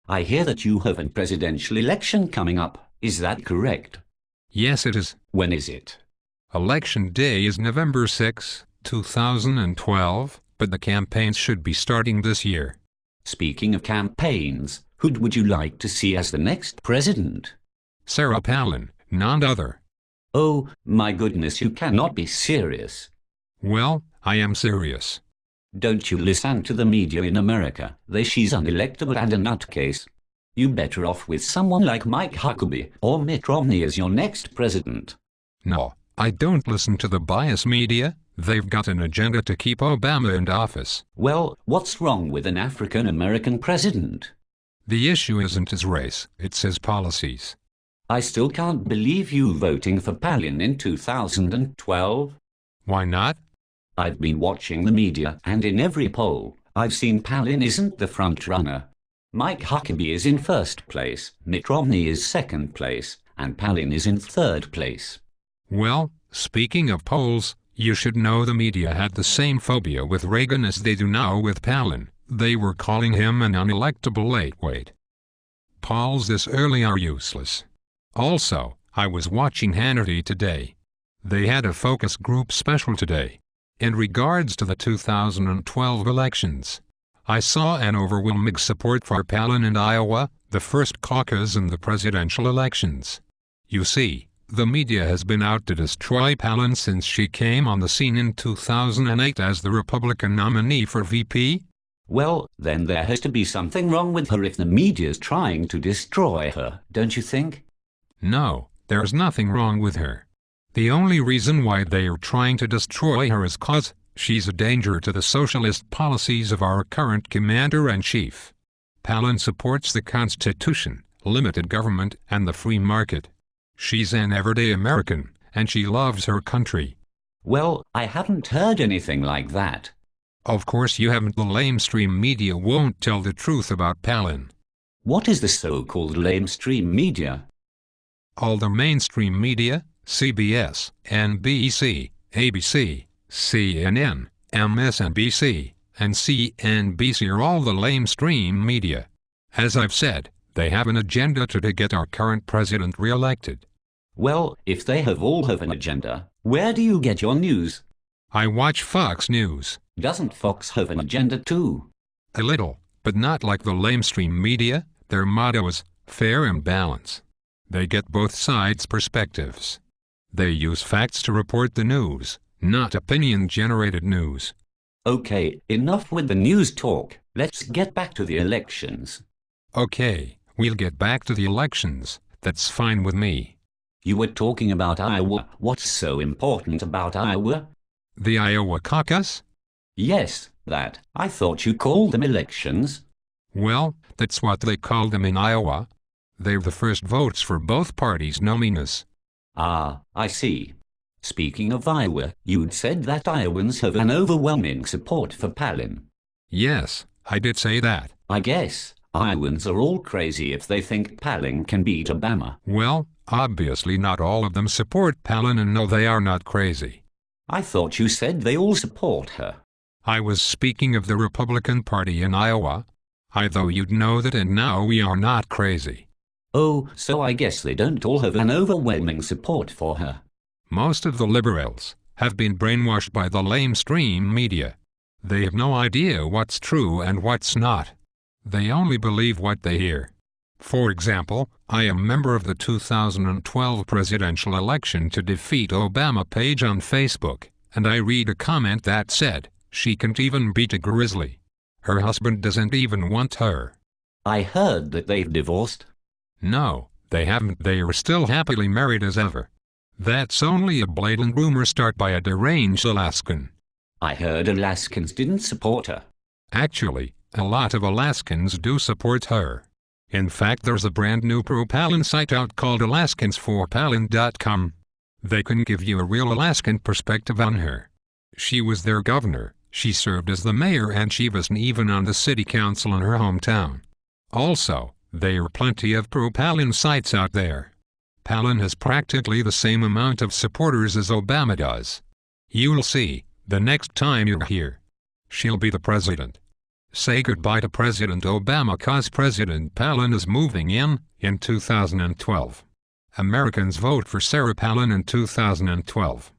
I hear that you have a presidential election coming up. Is that correct? Yes, it is. When is it? Election day is November 6, 2012, but the campaigns should be starting this year. Speaking of campaigns, who would you like to see as the next president? Sarah Palin, none other. Oh, my goodness, you cannot be serious. Well, I am serious. Don't you listen to the media in America? She's unelectable and a nutcase. You better off with someone like Mike Huckabee or Mitt Romney as your next president. No, I don't listen to the biased media. They've got an agenda to keep Obama in office. Well, what's wrong with an African-American president? The issue isn't his race, it's his policies. I still can't believe you voting for Palin in 2012. Why not? I've been watching the media, and in every poll, I've seen Palin isn't the front runner. Mike Huckabee is in first place, Mitt Romney is second place, and Palin is in third place. Well, speaking of polls, you should know the media had the same phobia with Reagan as they do now with Palin. They were calling him an unelectable lightweight. Polls this early are useless. Also, I was watching Hannity today. They had a focus group special today. In regards to the 2012 elections, I saw an overwhelming support for Palin in Iowa, the first caucus in the presidential elections. You see, the media has been out to destroy Palin since she came on the scene in 2008 as the Republican nominee for VP. Well, then there has to be something wrong with her if the media's trying to destroy her, don't you think? No, there's nothing wrong with her. The only reason why they are trying to destroy her is 'cause she's a danger to the socialist policies of our current commander-in-chief. Palin supports the Constitution, limited government, and the free market. She's an everyday American, and she loves her country. Well, I haven't heard anything like that. Of course you haven't. The lamestream media won't tell the truth about Palin. What is the so-called lamestream media? All the mainstream media, CBS, NBC, ABC, CNN, MSNBC, and CNBC are all the lamestream media. As I've said, they have an agenda to get our current president re-elected. Well, if they all have an agenda, where do you get your news? I watch Fox News. Doesn't Fox have an agenda too? A little, but not like the lamestream media. Their motto is fair and balance. They get both sides' perspectives. They use facts to report the news, not opinion-generated news. Okay, enough with the news talk. Let's get back to the elections. Okay, we'll get back to the elections. That's fine with me. You were talking about Iowa. What's so important about Iowa? The Iowa caucus? Yes, that. I thought you called them elections. Well, that's what they call them in Iowa. They're the first votes for both parties' nominees. Ah, I see. Speaking of Iowa, you'd said that Iowans have an overwhelming support for Palin. Yes, I did say that. I guess Iowans are all crazy if they think Palin can beat Obama. Well, obviously not all of them support Palin, and no, they are not crazy. I thought you said they all support her. I was speaking of the Republican Party in Iowa. I thought you'd know that, and now we are not crazy. Oh, so I guess they don't all have an overwhelming support for her. Most of the liberals have been brainwashed by the lamestream media. They have no idea what's true and what's not. They only believe what they hear. For example, I am a member of the 2012 presidential election to defeat Obama page on Facebook, and I read a comment that said, "She can't even beat a grizzly. Her husband doesn't even want her." I heard that they've divorced. No, they haven't. They are still happily married as ever. That's only a blatant rumor started by a deranged Alaskan. I heard Alaskans didn't support her. Actually, a lot of Alaskans do support her. In fact, there's a brand new pro-Palin site out called AlaskansForPalin.com. They can give you a real Alaskan perspective on her. She was their governor, she served as the mayor, and she wasn't even on the city council in her hometown. Also, there are plenty of pro-Palin sites out there. Palin has practically the same amount of supporters as Obama does. You'll see, the next time you're here. She'll be the president. Say goodbye to President Obama, 'cause President Palin is moving in 2012. Americans vote for Sarah Palin in 2012.